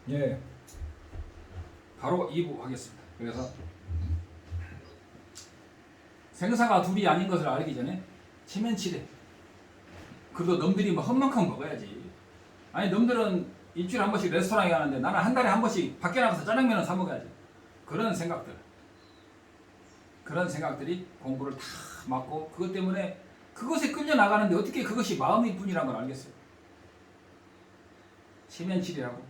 예, 바로 2부 하겠습니다. 그래서 생사가 둘이 아닌 것을 알기 전에 체면치레. 그래도 놈들이 뭐 헛만큼 먹어야지. 아니 놈들은 일주일에 한 번씩 레스토랑에 가는데 나는 한 달에 한 번씩 밖에 나가서 짜장면을 사 먹어야지. 그런 생각들이 공부를 다 막고 그것 때문에 그것에 끌려 나가는데 어떻게 그것이 마음일 뿐이란 걸 알겠어요. 체면치레하고.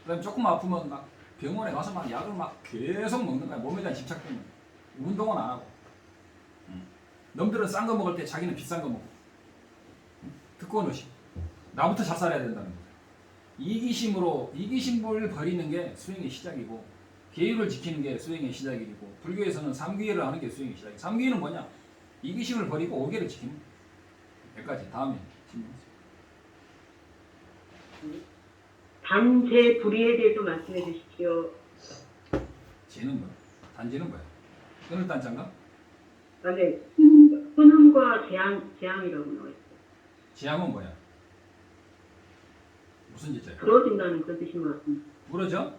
그다음 조금 아프면 막 병원에 가서 막 약을 막 계속 먹는 거야. 몸에 대한 집착 때문에. 운동은 안 하고. 놈들은 싼 거 먹을 때 자기는 비싼 거 먹고. 듣고 노시. 나부터 잘 살아야 된다는 거야. 이기심을 버리는 게 수행의 시작이고, 계율을 지키는 게 수행의 시작이고, 불교에서는 삼귀를 하는 게 수행의 시작이고. 삼귀는 뭐냐? 이기심을 버리고 오계를 지키는 거야. 여기까지. 다음에 질문하세요. 단제 불의에 대해서 말씀해 주십시오. 제는 뭐야? 단제는 뭐야? 끊을 단자인가? 아, 네. 끊음과 재앙이라고 나와 있어요. 재앙은 뭐야? 무슨 제자야? 부러진다는 그런 뜻인 것 같습니다. 부러져?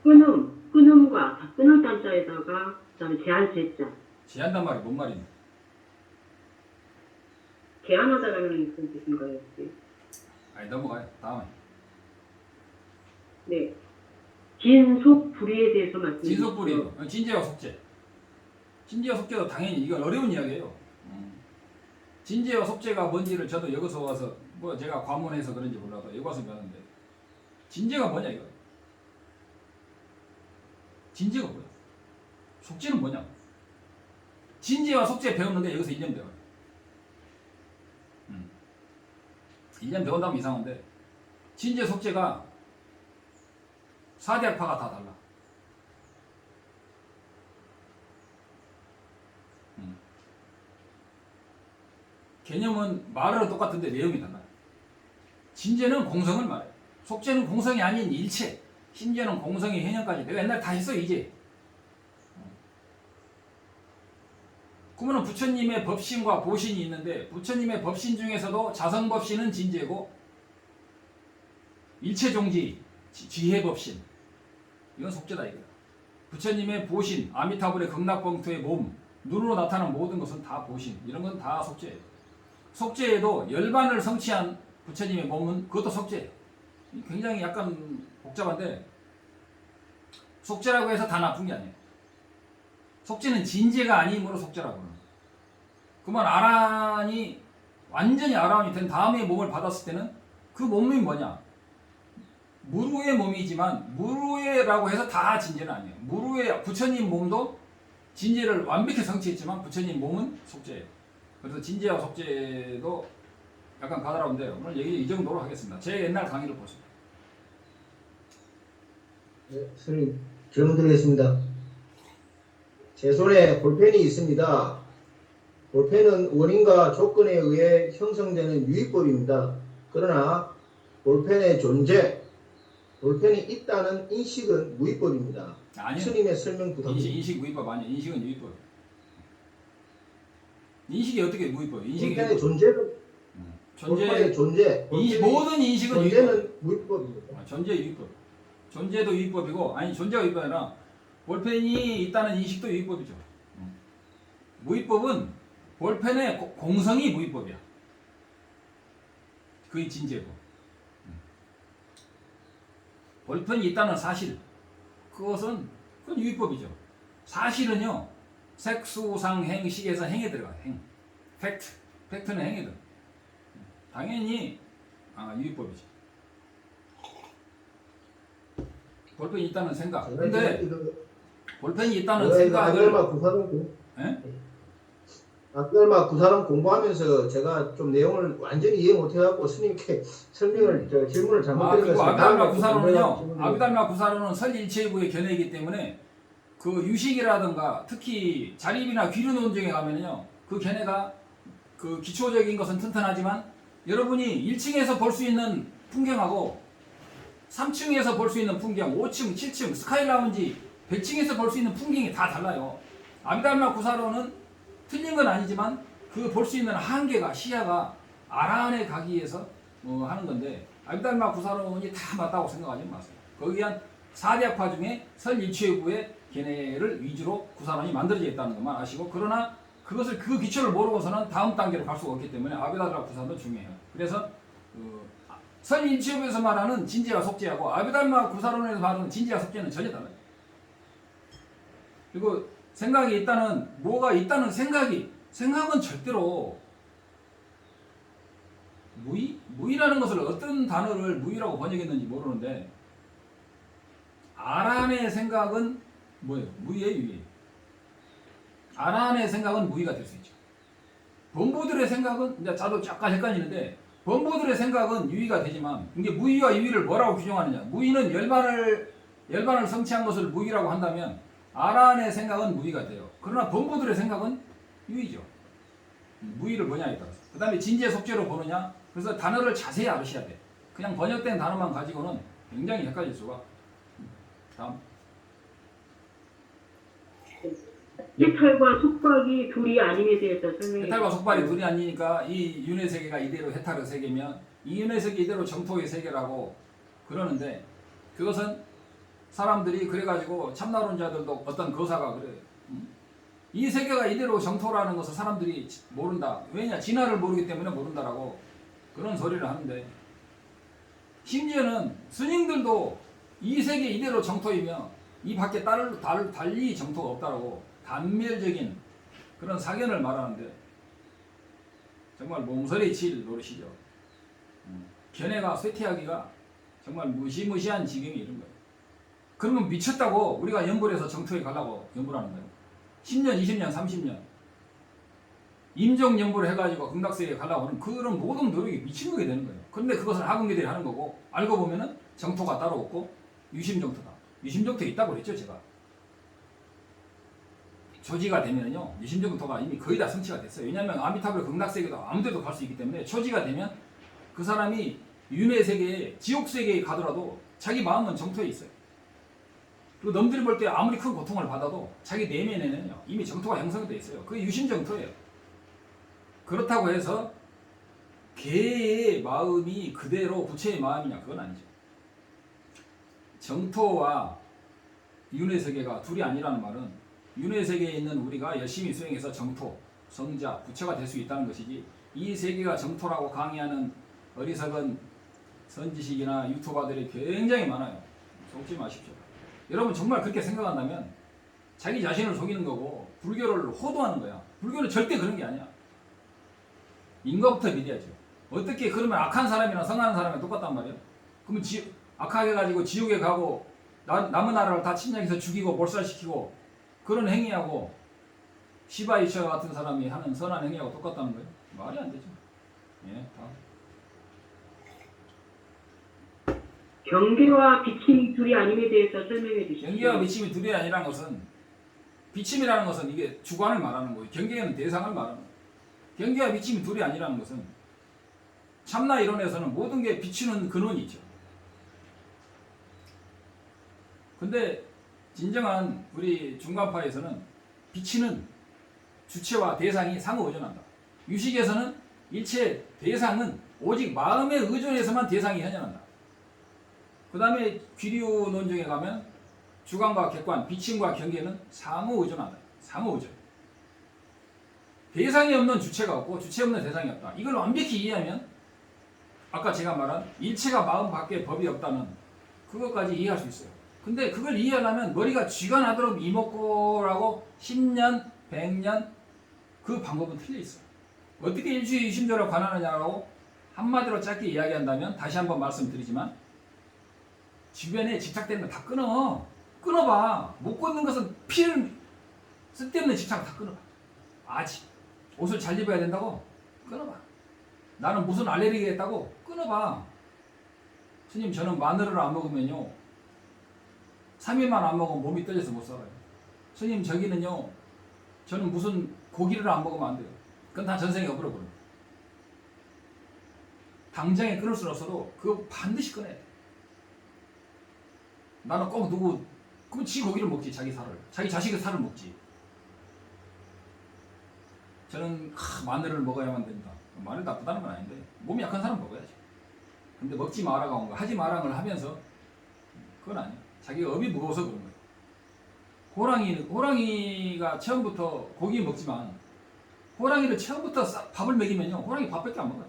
끊음과 끊을 단자에다가 그다음에 제한 제자. 제한단 말이 뭔 말이냐? 제한하다라는 그런 뜻인 거예요. 혹시? 아니 넘어가요. 다음에. 네. 진속 불의에 대해서 말씀해 주십시오. 진속불이. 진제와 속죄. 진제와 속죄도 당연히 이건 어려운 이야기예요. 진제와 속죄가 뭔지를 저도 여기서 와서 뭐 제가 과문해서 그런지 몰라도 여기 와서 배웠는데 진제가 뭐냐 이거. 진제가 뭐야? 속죄는 뭐냐? 진제와 속죄 배웠는데 여기서 1년 배워요. 1년 배운다면 이상한데 진제 속죄가 4대 학파가 다 달라. 개념은 말은 똑같은데 내용이 달라요. 진제는 공성을 말해요. 속죄는 공성이 아닌 일체. 심지어는 공성의 현현까지. 내가 옛날에 다 했어 이제. 그러면 부처님의 법신과 보신이 있는데 부처님의 법신 중에서도 자성법신은 진제고 일체종지, 지혜법신 이건 속죄다 이거야. 부처님의 보신, 아미타불의 극락봉투의 몸, 눈으로 나타나는 모든 것은 다 보신. 이런 건 다 속죄예요. 속죄에도 열반을 성취한 부처님의 몸은 그것도 속죄예요. 굉장히 약간 복잡한데 속죄라고 해서 다 나쁜 게 아니에요. 속죄는 진제가 아니므로 속죄라고 하는 거예요. 그러면 아란이 완전히 아란이 된 다음에 몸을 받았을 때는 그 몸이 뭐냐? 무루의 몸이지만 무루의라고 해서 다 진제는 아니에요. 무루의 부처님 몸도 진제를 완벽히 성취했지만 부처님 몸은 속죄예요. 그래서 진제와 속죄도 약간 까다로운데 오늘 얘기 이 정도로 하겠습니다. 제 옛날 강의를 보세요. 네, 선생님 질문 드리겠습니다. 제 손에 볼펜이 있습니다. 볼펜은 원인과 조건에 의해 형성되는 유의법입니다. 그러나 볼펜의 존재, 볼펜이 있다는 인식은 무의법입니다. 아니요. 스님의 설명 부탁드립니다. 인식 무의법 아니에요. 인식은 유의법. 인식이 어떻게 무의법? 인식이 볼펜의 존재는 볼펜의 존재, 모든 인식은 존재는 유의법. 무의법입니다. 존재 유의법. 존재도 유의법이고 아니 존재가 유의법이 아니라 볼펜이 있다는 인식도 유의법이죠. 무의법은 볼펜의 공성이 무의법이야. 그게 진제고. 볼펜이 있다는 사실 그건 유의법이죠. 사실은요 색수상행식에서 행에 들어가요. 행. 팩트는 행에 들어가요. 당연히 유의법이죠. 볼펜이 있다는 생각. 근데 볼펜이 있다는 생각을 아까 그 사람 공부하면서 제가 좀 내용을 완전히 이해 못해갖고 스님께 설명을 질문을 잘못드렸습니다. 아비달마 구사론은요. 아비달마 구사론은 설일체구의 견해이기 때문에 그 유식이라든가 특히 자립이나 귀류 논증에 가면요 그 견해가 그 기초적인 것은 튼튼하지만 여러분이 1층에서 볼 수 있는 풍경하고 3층에서 볼 수 있는 풍경, 5층, 7층, 스카이라운지 100층에서 볼 수 있는 풍경이 다 달라요. 아비달마 구사론은 틀린 건 아니지만 그 볼 수 있는 한계가 시야가 아란에 가기 위해서 하는 건데 아비달마 구사론이 다 맞다고 생각하지 마세요. 거기 한 4대학파 중에 설일취회부의 걔네를 위주로 구사론이 만들어져 있다는 것만 아시고, 그러나 그것을 그 기초를 모르고서는 다음 단계로 갈 수가 없기 때문에 아비달마 구사론도 중요해요. 그래서 설일취회부에서 말하는 진지와 속죄하고 아비달마 구사론에서 말하는 진지와 속죄는 전혀 달라요. 그리고 생각이 있다는, 뭐가 있다는 생각은 절대로 무의라는 것을 어떤 단어를 무의라고 번역했는지 모르는데, 아란의 생각은 뭐예요? 무의예요, 유의예요? 아란의 생각은 무의가 될 수 있죠. 범부들의 생각은, 이제 저도 약간 헷갈리는데, 범부들의 생각은 유의가 되지만, 이게 무의와 유의를 뭐라고 규정하느냐? 무의는 열반을 성취한 것을 무의라고 한다면, 아란의 생각은 무의가 돼요. 그러나 범부들의 생각은 유의죠. 무의를 뭐냐에 따라서. 그 다음에 진지의 속죄로 보느냐? 그래서 단어를 자세히 알으셔야 돼. 그냥 번역된 단어만 가지고는 굉장히 헷갈릴 수가. 다음. 해탈과 속박이 둘이 아님에 대해서 설명해 해탈과 주시죠. 속박이 둘이 아니니까 이 윤회 세계가 이대로 해탈의 세계면 이 윤회 세계 이대로 정토의 세계라고 그러는데, 그것은 사람들이 그래가지고 참나론자들도 어떤 거사가 그래요. 이 세계가 이대로 정토라는 것을 사람들이 모른다. 왜냐? 진화를 모르기 때문에 모른다라고 그런 소리를 하는데, 심지어는 스님들도 이 세계 이대로 정토이며 이 밖에 달리 정토가 없다라고 단멸적인 그런 사견을 말하는데, 정말 몸서리 칠 노릇이죠. 견해가 쇠퇴하기가 정말 무시무시한 지경이 이런 거예요. 그러면 미쳤다고 우리가 연불해서 정토에 가려고 연불하는 거예요. 10년, 20년, 30년 임종 연불을 해가지고 극락세계에 가려고 하는 그런 모든 노력이 미친놈이 되는 거예요. 그런데 그것을 하근기들이 하는 거고, 알고 보면은 정토가 따로 없고 유심정토다. 유심정토에 있다고 그랬죠, 제가. 초지가 되면은요, 유심정토가 이미 거의 다 성취가 됐어요. 왜냐하면 아미타불 극락세계도 아무데도 갈 수 있기 때문에, 초지가 되면 그 사람이 윤회 세계에, 지옥 세계에 가더라도 자기 마음은 정토에 있어요. 그리고 남들이 볼 때 아무리 큰 고통을 받아도 자기 내면에는요 이미 정토가 형성되어 있어요. 그게 유심정토예요. 그렇다고 해서 개의 마음이 그대로 부처의 마음이냐, 그건 아니죠. 정토와 윤회세계가 둘이 아니라는 말은 윤회세계에 있는 우리가 열심히 수행해서 정토, 성자, 부처가 될 수 있다는 것이지, 이 세계가 정토라고 강의하는 어리석은 선지식이나 유튜버들이 굉장히 많아요. 속지 마십시오. 여러분 정말 그렇게 생각한다면 자기 자신을 속이는 거고 불교를 호도하는 거야. 불교는 절대 그런 게 아니야. 인과부터 믿어야죠. 어떻게 그러면 악한 사람이나 성한 사람이 똑같단 말이에요? 그러면 악하게 가지고 지옥에 가고 남의 나라를 다 침략해서 죽이고 몰살시키고 그런 행위하고 시바이처 같은 사람이 하는 선한 행위하고 똑같다는 거예요? 말이 안 되죠. 예, 다음. 경계와 비침이 둘이 아님에 대해서 설명해 주시죠. 경계와 비침이 둘이 아니라는 것은, 비침이라는 것은 이게 주관을 말하는 거예요. 경계는 대상을 말하는 거예요. 경계와 비침이 둘이 아니라는 것은 참나 이론에서는 모든 게 비추는 근원이 있죠. 근데 진정한 우리 중간파에서는 비치는 주체와 대상이 상호 의존한다. 유식에서는 일체 대상은 오직 마음에 의존해서만 대상이 현현한다. 그 다음에 귀리오 논증에 가면 주관과 객관, 비침과 경계는 상호 의존한다. 상호 의존. 대상이 없는 주체가 없고 주체 없는 대상이 없다. 이걸 완벽히 이해하면 아까 제가 말한 일체가 마음 밖에 법이 없다는 그것까지 이해할 수 있어요. 근데 그걸 이해하려면 머리가 쥐가 나도록 이먹고라고 10년, 100년 그 방법은 틀려 있어요. 어떻게 일주의 유심조를 관하느냐라고 한마디로 짧게 이야기한다면, 다시 한번 말씀드리지만, 주변에 집착되는 거 다 끊어봐. 못 끊는 것은 쓸데없는 집착 다 끊어봐. 아직 옷을 잘 입어야 된다고? 끊어봐. 나는 무슨 알레르기가 있다고? 끊어봐. 스님, 저는 마늘을 안 먹으면요 3일만 안 먹으면 몸이 떨려서 못 살아요. 스님, 저기는요 저는 무슨 고기를 안 먹으면 안 돼요. 그건 다 전생에 업으로버려. 당장에 끊을 수는 없어도 그거 반드시 끊어야 돼. 나는 꼭 그럼 지 고기를 먹지. 자기 살을, 자기 자식의 살을 먹지. 저는 마늘을 먹어야만 된다. 마늘 나쁘다는 건 아닌데 몸이 약한 사람 먹어야지. 근데 먹지 마라가 온 거야. 하지 마라는 걸 하면서 그건 아니야. 자기가 업이 무거워서 그런 거야. 호랑이가 처음부터 고기 먹지만 호랑이를 처음부터 밥을 먹이면요 호랑이 밥밖에 안 먹어요.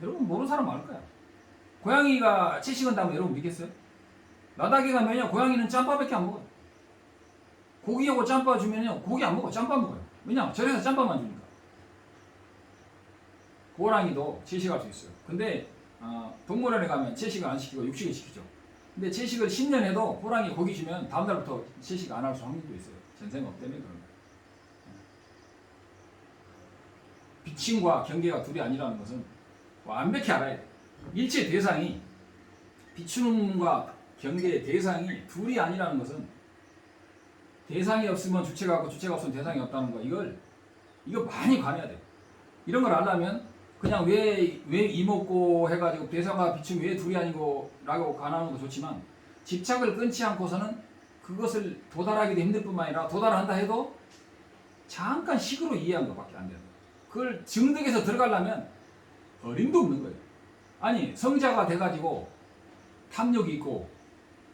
여러분 모르는 사람 많을 거야. 고양이가 채식한다면 여러분 믿겠어요? 나닥에 가면요 고양이는 짬밥밖에 안 먹어요. 고기하고 짬밥 주면요 고기 안 먹어. 짬밥 먹어요. 왜냐? 절에서 짬밥만 주니까. 호랑이도 채식할 수 있어요. 근데 동물원에 가면 채식을 안 시키고 육식을 시키죠. 근데 채식을 10년 해도 호랑이 고기 주면 다음날부터 채식 안 할 수 확률도 있어요. 전생업 때문에 그런 거예요. 비침과 경계가 둘이 아니라는 것은 완벽히 알아야 돼. 일체 대상이 비춤과 경계의 대상이 둘이 아니라는 것은 대상이 없으면 주체가 없고 주체가 없으면 대상이 없다는 거 이거 많이 관해야 돼. 이런 걸 알려면 그냥 왜 이목고 해가지고 대상과 비춤이 왜 둘이 아니고 라고 관하는 것도 좋지만 집착을 끊지 않고서는 그것을 도달하기도 힘들 뿐만 아니라 도달한다 해도 잠깐 식으로 이해한 것밖에 안 돼요. 그걸 증득해서 들어가려면 어림도 없는 거예요. 아니 성자가 돼가지고 탐욕이 있고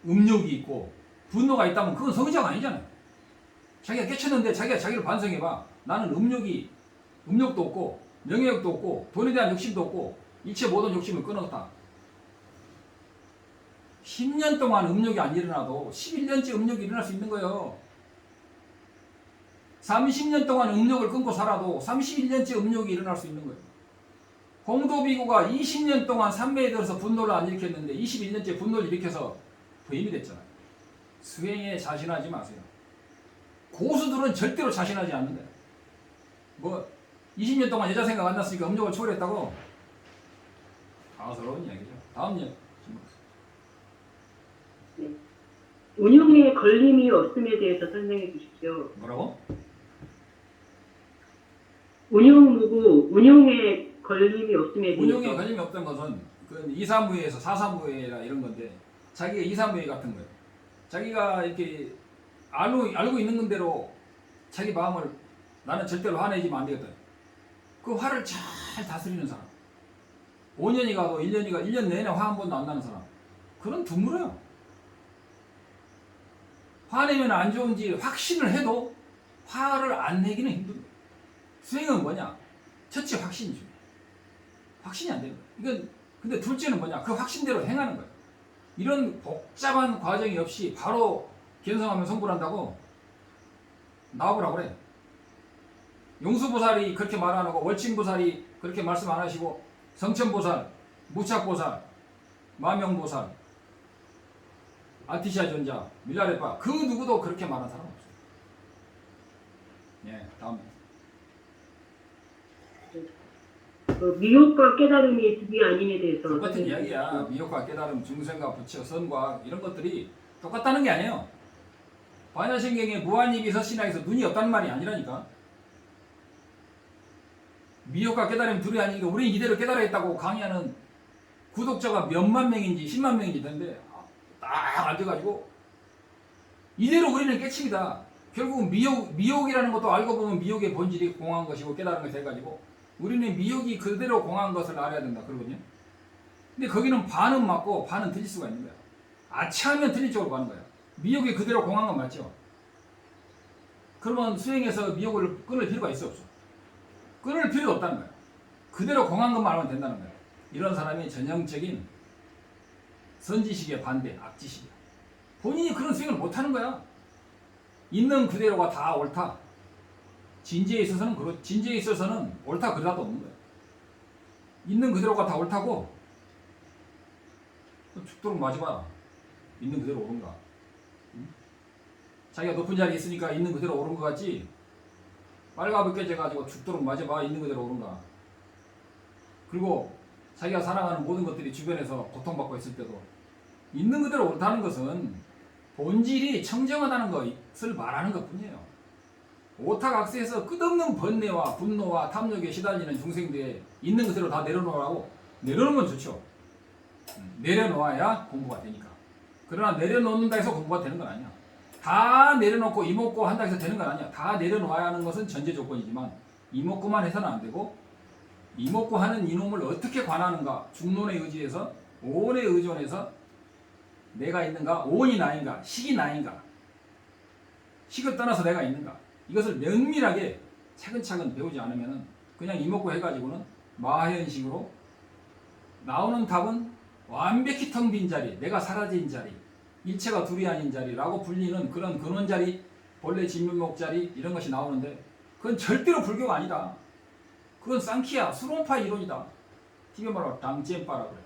음욕이 있고 분노가 있다면 그건 성자가 아니잖아요. 자기가 깨쳤는데 자기가 자기를 반성해봐. 나는 음욕도 없고 명예욕도 없고 돈에 대한 욕심도 없고 일체 모든 욕심을 끊었다. 10년 동안 음욕이 안 일어나도 11년째 음욕이 일어날 수 있는 거예요. 30년 동안 음욕을 끊고 살아도 31년째 음욕이 일어날 수 있는 거예요. 공도비구가 20년 동안 삼매에 들어서 분노를 안 일으켰는데 21년째 분노를 일으켜서 부임이 됐잖아요. 수행에 자신하지 마세요. 고수들은 절대로 자신하지 않는다. 뭐 20년 동안 여자 생각 안 났으니까 음욕을 초월했다고? 가스러운 이야기죠. 다음 년. 네. 운용에 걸림이 없음에 대해서 설명해 주십시오. 뭐라고? 운용무구, 운용에 걸림이 없음에 대해서. 운용에 걸림이 없던 것은 그 2사무예에서 4사무예라 이런 건데 자기가 2사무예 같은 거예요. 자기가 이렇게 알고 있는 대로 자기 마음을 나는 절대로 화내지면 안 되겠다. 그 화를 잘 다스리는 사람. 5년이 가도 1년 내내 화 한 번도 안 나는 사람. 그런 드물어요. 화내면 안 좋은지 확신을 해도 화를 안 내기는 힘든 거예요. 수행은 뭐냐? 첫째 확신이죠. 확신이 안 되는 거예요. 이건 근데 둘째는 뭐냐? 그 확신대로 행하는 거예요. 이런 복잡한 과정이 없이 바로 견성하면 성불한다고 나와보라고 그래. 용수보살이 그렇게 말 안 하고 월침보살이 그렇게 말씀 안 하시고 성천보살, 무착보살, 마명보살, 아티시아 존자, 밀라레파 그 누구도 그렇게 말한 사람 없어요. 예, 다음. 미혹과 깨달음이 둘이 아님에 대해서. 똑같은 이야기야. 미혹과 깨달음, 중생과 부처, 선과 이런 것들이 똑같다는 게 아니에요. 반야신경에 무한입이 서신학에서 눈이 없다는 말이 아니라니까. 미혹과 깨달음이 둘이 아니니까 우리는 이대로 깨달아있다고 강의하는 구독자가 몇만 명인지 10만 명인지 되는데 딱 앉아가지고 이대로 우리는 깨칩니다. 결국은 미혹이라는 것도 알고 보면 미혹의 본질이 공한 것이고 깨달은 것이 돼가지고 우리는 미혹이 그대로 공한 것을 알아야 된다 그러거든요. 근데 거기는 반은 맞고 반은 틀릴 수가 있는 거야. 아차하면 틀릴 쪽으로 가는 거야. 미혹이 그대로 공한 건 맞죠. 그러면 수행에서 미혹을 끊을 필요가 있어 없어? 끊을 필요가 없다는 거야. 그대로 공한 것만 알면 된다는 거야. 이런 사람이 전형적인 선지식의 반대, 악지식이야. 본인이 그런 수행을 못하는 거야. 있는 그대로가 다 옳다. 진지에 있어서는 옳다 그러다도 없는 거야. 있는 그대로가 다 옳다고 죽도록 맞아봐. 있는 그대로 옳은가? 응? 자기가 높은 자리에 있으니까 있는 그대로 옳은 것 같지? 빨가벗겨져가지고 죽도록 맞아봐. 있는 그대로 옳은가? 그리고 자기가 사랑하는 모든 것들이 주변에서 고통받고 있을 때도 있는 그대로 옳다는 것은 본질이 청정하다는 것을 말하는 것 뿐이에요. 오타각세에서 끝없는 번뇌와 분노와 탐욕에 시달리는 중생들의 있는 그대로 다 내려놓으라고 내려놓으면 좋죠. 내려놓아야 공부가 되니까. 그러나 내려놓는다 해서 공부가 되는 건 아니야. 다 내려놓고 이목고 한다 해서 되는 건 아니야. 다 내려놓아야 하는 것은 전제 조건이지만 이목고만 해서는 안 되고 이먹고 하는 이놈을 어떻게 관하는가? 중론에 의지해서 오온에 의존해서 내가 있는가? 오온이 나인가? 식이 나인가? 식을 떠나서 내가 있는가? 이것을 면밀하게 차근차근 배우지 않으면 그냥 이먹고 해가지고는 마하현식으로 나오는 답은 완벽히 텅 빈 자리, 내가 사라진 자리, 일체가 둘이 아닌 자리라고 불리는 그런 근원 자리, 본래 진면목 자리 이런 것이 나오는데 그건 절대로 불교가 아니다. 그건 쌍키야, 수론파 이론이다. 티베 말로 당젠파라고 그래.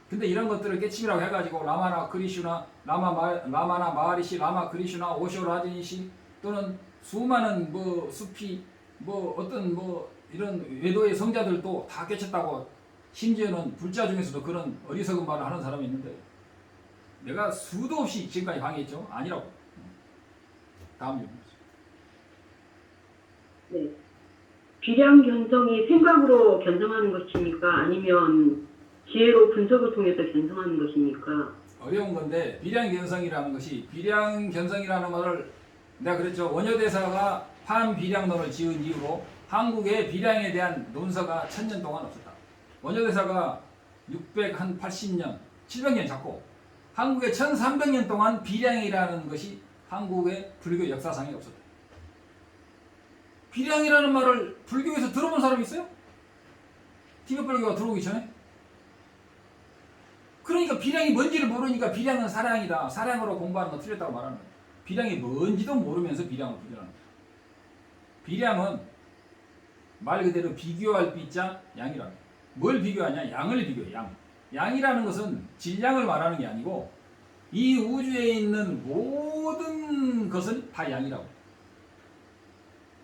근데 이런 것들을 깨침이라고 해가지고 라마나 그리슈나 라마나 마하리시, 라마 그리슈나 오쇼 라제니시 또는 수많은 뭐 수피 뭐 어떤 뭐 이런 외도의 성자들도 다 깨쳤다고 심지어는 불자 중에서도 그런 어리석은 말을 하는 사람이 있는데 내가 수도 없이 지금까지 강의했죠? 아니라고. 다음 질문. 네. 비량 견성이 생각으로 견성하는 것입니까? 아니면 지혜로 분석을 통해서 견성하는 것입니까? 어려운 건데 비량견성이라는 것이 비량견성이라는 말을 내가 그랬죠. 원효대사가 판비량론을 지은 이후로 한국에 비량에 대한 논서가 1000년 동안 없었다. 원효대사가 680년, 700년 잡고 한국에 1300년 동안 비량이라는 것이 한국의 불교 역사상에 없었다. 비량이라는 말을 불교에서 들어본 사람이 있어요? 티베트 불교가 들어오기 전에? 그러니까 비량이 뭔지를 모르니까 비량은 사량이다. 사량으로 공부하는 거 틀렸다고 말하는 거예요. 비량이 뭔지도 모르면서 비량을 비교하는 거예요. 비량은 말 그대로 비교할 비자 양이라는 거예요. 뭘 비교하냐? 양을 비교해. 양. 양이라는 것은 질량을 말하는 게 아니고 이 우주에 있는 모든 것은 다 양이라고 해요.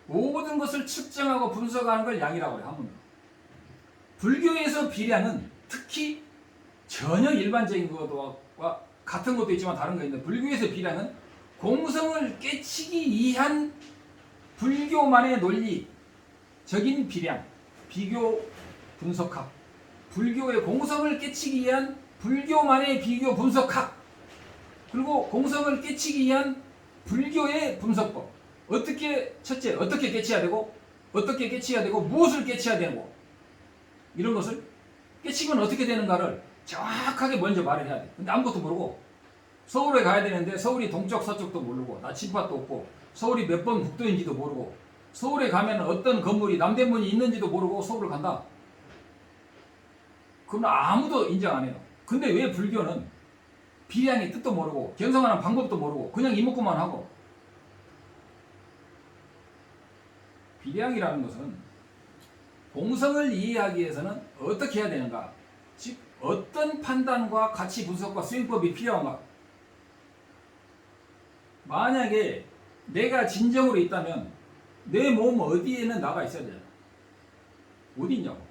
모든 것을 측정하고 분석하는 걸 양이라고 해요. 한문으로. 불교에서 비량은 특히 전혀 일반적인 것과 같은 것도 있지만 다른 거 있는데 불교에서 비량은 공성을 깨치기 위한 불교만의 논리적인 비량, 비교 분석학, 불교의 공성을 깨치기 위한 불교만의 비교 분석학, 그리고 공성을 깨치기 위한 불교의 분석법. 첫째, 어떻게 깨치해야 되고, 어떻게 깨치해야 되고, 무엇을 깨치해야 되고, 이런 것을 깨치면 어떻게 되는가를 정확하게 먼저 말을 해야 돼. 근데 아무것도 모르고 서울에 가야 되는데 서울이 동쪽 서쪽도 모르고 나침반도 없고 서울이 몇 번 국도인지도 모르고 서울에 가면 어떤 건물이 남대문이 있는지도 모르고 서울을 간다. 그럼 아무도 인정 안 해요. 근데 왜 불교는 비량의 뜻도 모르고 견성하는 방법도 모르고 그냥 이목구만 하고. 비량이라는 것은 공성을 이해하기 위해서는 어떻게 해야 되는가, 즉 어떤 판단과 가치 분석과 수행법이 필요한가. 만약에 내가 진정으로 있다면 내 몸 어디에는 나가 있어야 되잖아. 어디 있냐고.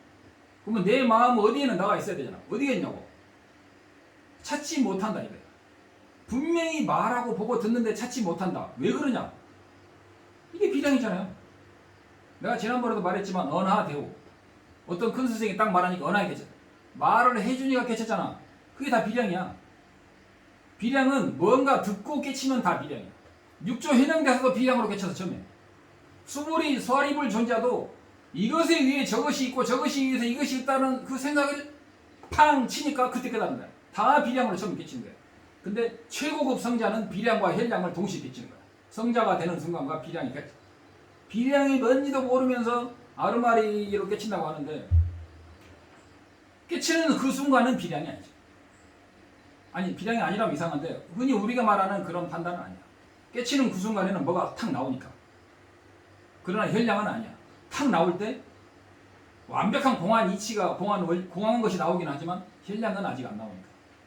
그러면 내 마음 어디에는 나가 있어야 되잖아. 어디에 있냐고. 찾지 못한다 이거야. 분명히 말하고 보고 듣는데 찾지 못한다. 왜 그러냐. 이게 비량이잖아요. 내가 지난번에도 말했지만 언하대오. 어떤 큰 스승이 딱 말하니까 언하게 되잖아. 말을 해주니까 깨쳤잖아. 그게 다 비량이야. 비량은 뭔가 듣고 깨치면 다 비량이야. 육조 해명대사도 비량으로 깨쳐서 처음에. 수불이 서리불 존자도 이것에 의해 저것이 있고 저것이 위해서 이것이 있다는 그 생각을 팡 치니까 그때 깨닫는 거야. 다 비량으로 처음 깨치는 거야. 근데 최고급 성자는 비량과 혈량을 동시에 깨치는 거야. 성자가 되는 순간과 비량이 깨쳐. 비량이 뭔지도 모르면서 아르마리로 깨친다고 하는데 깨치는 그 순간은 비량이 아니죠. 아니 비량이 아니라면 이상한데 흔히 우리가 말하는 그런 판단은 아니야. 깨치는 그 순간에는 뭐가 탁 나오니까. 그러나 혈량은 아니야. 탁 나올 때 완벽한 공안 이치가 공황한 것이 나오긴 하지만 혈량은 아직 안 나오니까.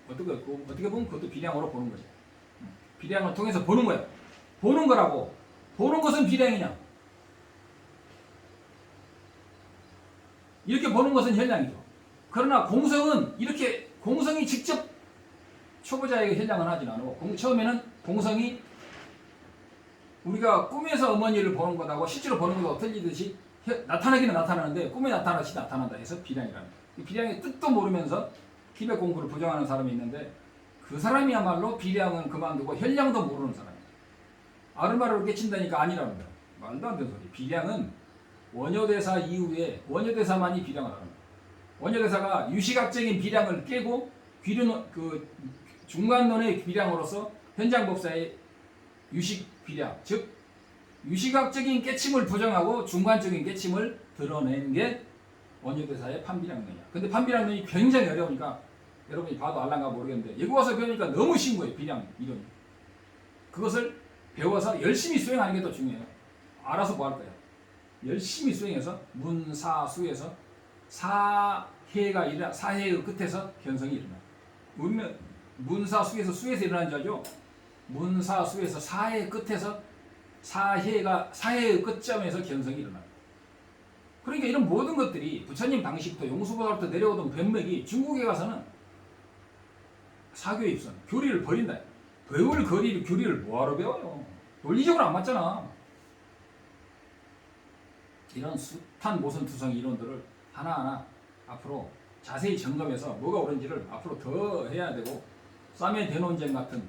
어떻게 보면 그것도 비량으로 보는 거죠. 비량을 통해서 보는 거야. 보는 거라고. 보는 것은 비량이냐. 이렇게 보는 것은 혈량이죠. 그러나 공성은 이렇게 공성이 직접 초보자에게 혈량은 하진 않고 처음에는 공성이 우리가 꿈에서 어머니를 보는 것하고 실제로 보는 것하고 틀리듯이 나타나기는 나타나는데 꿈에 나타나듯이 나타난다 해서 비량이라는 거예요. 비량의 뜻도 모르면서 티베트 공부를 부정하는 사람이 있는데 그 사람이야말로 비량은 그만두고 혈량도 모르는 사람이에요. 아르마르로 깨친다니까 아니라는 거예요. 말도 안 되는 소리. 비량은 원효대사 이후에 원효대사만이 비량을 합니다. 원효대사가 유시각적인 비량을 깨고 중간론의 비량으로서 현장법사의 유식 비량, 즉 유시각적인 깨침을 부정하고 중간적인 깨침을 드러낸 게 원효대사의 판비량론이야. 근데 판비량론이 굉장히 어려우니까 여러분이 봐도 알란가 모르겠는데 여기 와서 배우니까 너무 쉬운 거예요. 비량 이론이. 그것을 배워서 열심히 수행하는 게 더 중요해요. 알아서 뭐 할 거야. 열심히 수행해서 문사수에서 사해의 끝에서 견성이 일어나. 우리는 문사수에서 수에서 일어나는 줄 알죠? 문사수에서 사해의 끝에서 사해의 끝점에서 견성이 일어나. 그러니까 이런 모든 것들이 부처님 당시부터 용수보다부터 내려오던 변맥이 중국에 가서는 사교에 입선, 교리를 버린다. 배울 교리를 뭐하러 배워요? 논리적으로 안 맞잖아. 이런 숱한 모선투성 이론들을 하나하나 앞으로 자세히 점검해서 뭐가 옳은지를 앞으로 더 해야 되고, 쌈의 대논쟁 같은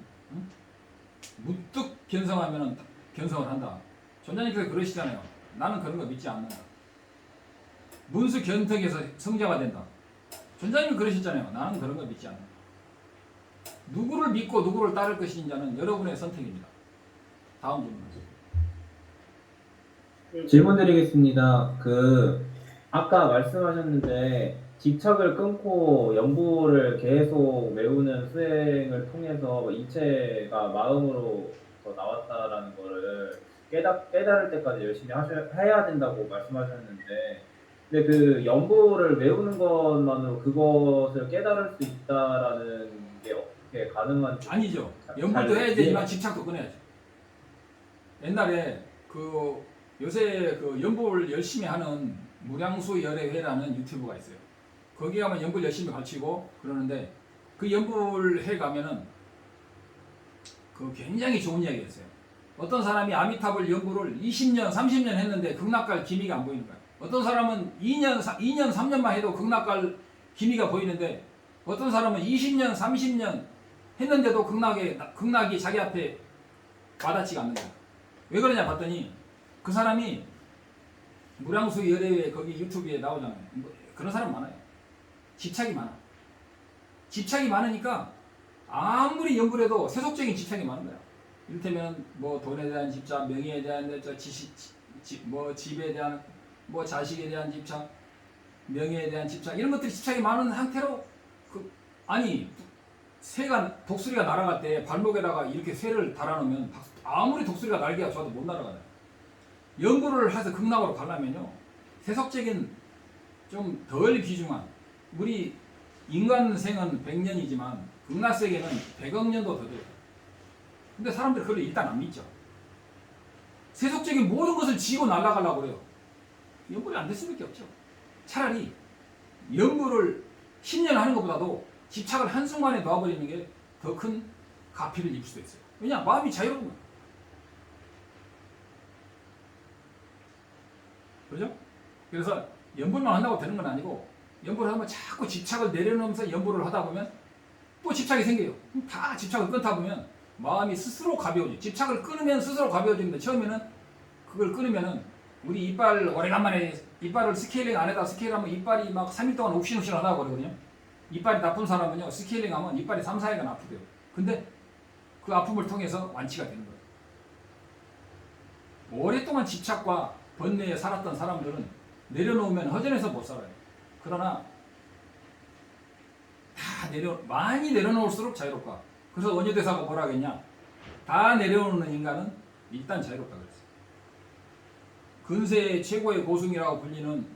무뚝 견성하면 견성을 한다. 존자님께서 그러시잖아요. 나는 그런 거 믿지 않는다. 문수 견턱에서 성자가 된다. 존자님이 그러셨잖아요. 나는 그런 거 믿지 않는다. 누구를 믿고 누구를 따를 것인지는 여러분의 선택입니다. 다음 질문. 네. 질문 드리겠습니다. 아까 말씀하셨는데, 집착을 끊고 연보를 계속 외우는 수행을 통해서 이체가 마음으로서 나왔다라는 거를 깨달을 때까지 열심히 해야 된다고 말씀하셨는데, 근데 그 연보를 외우는 것만으로 그것을 깨달을 수 있다라는 게 어떻게 가능한지. 아니죠. 연불도 해야 되지만 집착도 끊어야죠. 옛날에 요새 연불 열심히 하는 무량수 열애회라는 유튜브가 있어요. 거기 가면 연불 열심히 가르치고 그러는데, 그 연불 해 가면은 굉장히 좋은 이야기가 있어요. 어떤 사람이 아미타불 연불을 20년, 30년 했는데 극락갈 기미가 안 보이는 거야. 어떤 사람은 2년, 3년만 해도 극락갈 기미가 보이는데, 어떤 사람은 20년, 30년 했는데도 극락이 자기 앞에 와닿지가 않는 거야. 왜 그러냐 봤더니 그 사람이 무량수 열애회 거기 유튜브에 나오잖아요. 그런 사람 많아요. 집착이 많아. 집착이 많으니까 아무리 연불해도 세속적인 집착이 많은 거야. 이를테면 돈에 대한 집착, 명예에 대한 집에 대한 자식에 대한 집착, 명예에 대한 집착, 이런 것들이 집착이 많은 상태로 독수리가 날아갈 때 발목에다가 이렇게 쇠를 달아놓으면 아무리 독수리가 날개가 좋아도 못 날아가요. 연구를 해서 극락으로 가려면요, 세속적인 좀 덜 귀중한, 우리 인간 생은 100년이지만 극락세계는 100억 년도 더 돼요. 근데 사람들이 그걸 일단 안 믿죠. 세속적인 모든 것을 지고 날아가려고 그래요. 연구를 안 될 수밖에 없죠. 차라리 연구를 10년 하는 것보다도 집착을 한순간에 놔버리는 게 더 큰 가피를 입을 수도 있어요. 왜냐? 마음이 자유로운 거예요. 그죠? 그래서 연불만 한다고 되는 건 아니고, 연불을 하면 자꾸 집착을 내려놓으면서 연불을 하다 보면 또 집착이 생겨요. 그럼 다 집착을 끊다 보면 마음이 스스로 가벼워져요. 집착을 끊으면 스스로 가벼워지는데, 처음에는 그걸 끊으면은 우리 이빨 오래간만에 이빨을 스케일링 안 해다 스케일하면 이빨이 막 3일 동안 욱신욱신 하다고 그러거든요. 이빨이 나쁜 사람은요, 스케일링 하면 이빨이 3, 4일간 아프대요. 근데 그 아픔을 통해서 완치가 되는 거예요. 오랫동안 집착과 번뇌에 살았던 사람들은 내려놓으면 허전해서 못 살아요. 그러나 많이 내려놓을수록 자유롭다. 그래서 원효대사가 뭐라 하겠냐? 다 내려놓는 인간은 일단 자유롭다 그랬어요. 근세의 최고의 고승이라고 불리는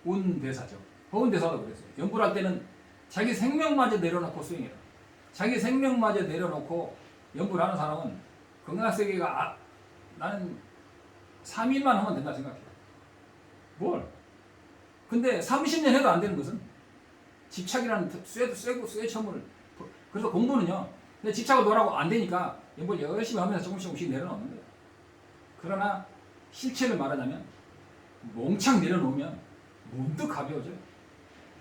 허운대사죠. 허운대사도 그랬어요. 연불할 때는 자기 생명마저 내려놓고 수행해라. 자기 생명마저 내려놓고 연불하는 사람은 극락세계가 나는 3일만 하면 된다 생각해요. 뭘? 근데 30년 해도 안 되는 것은 집착이라는 쇠처물을. 그래서 공부는요, 근데 집착을 놓으라고 안 되니까 연불 열심히 하면서 조금씩 내려놓는 거예요. 그러나 실체를 말하자면 몽창 내려놓으면 문득 가벼워져요.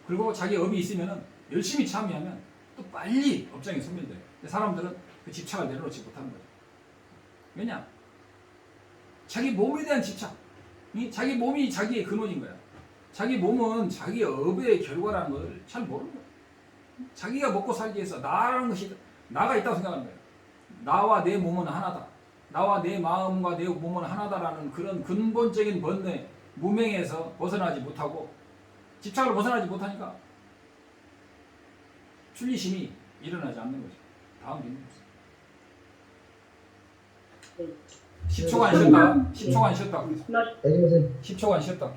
그리고 자기 업이 있으면 열심히 참여하면 또 빨리 업장에 소멸돼요. 근데 사람들은 그 집착을 내려놓지 못하는 거죠. 왜냐? 자기 몸에 대한 집착, 자기 몸이 자기의 근원인 거야. 자기 몸은 자기 업의 결과라는 걸 잘 모르는 거야. 자기가 먹고 살기 위해서 나라는 것이 나가 있다고 생각하는 거야. 나와 내 몸은 하나다. 나와 내 마음과 내 몸은 하나다라는 그런 근본적인 번뇌, 무명에서 벗어나지 못하고 집착을 벗어나지 못하니까 출리심이 일어나지 않는 거죠. 다음 질문. 10초간 쉬었다. 10초간 쉬었다. 10초간 쉬었다.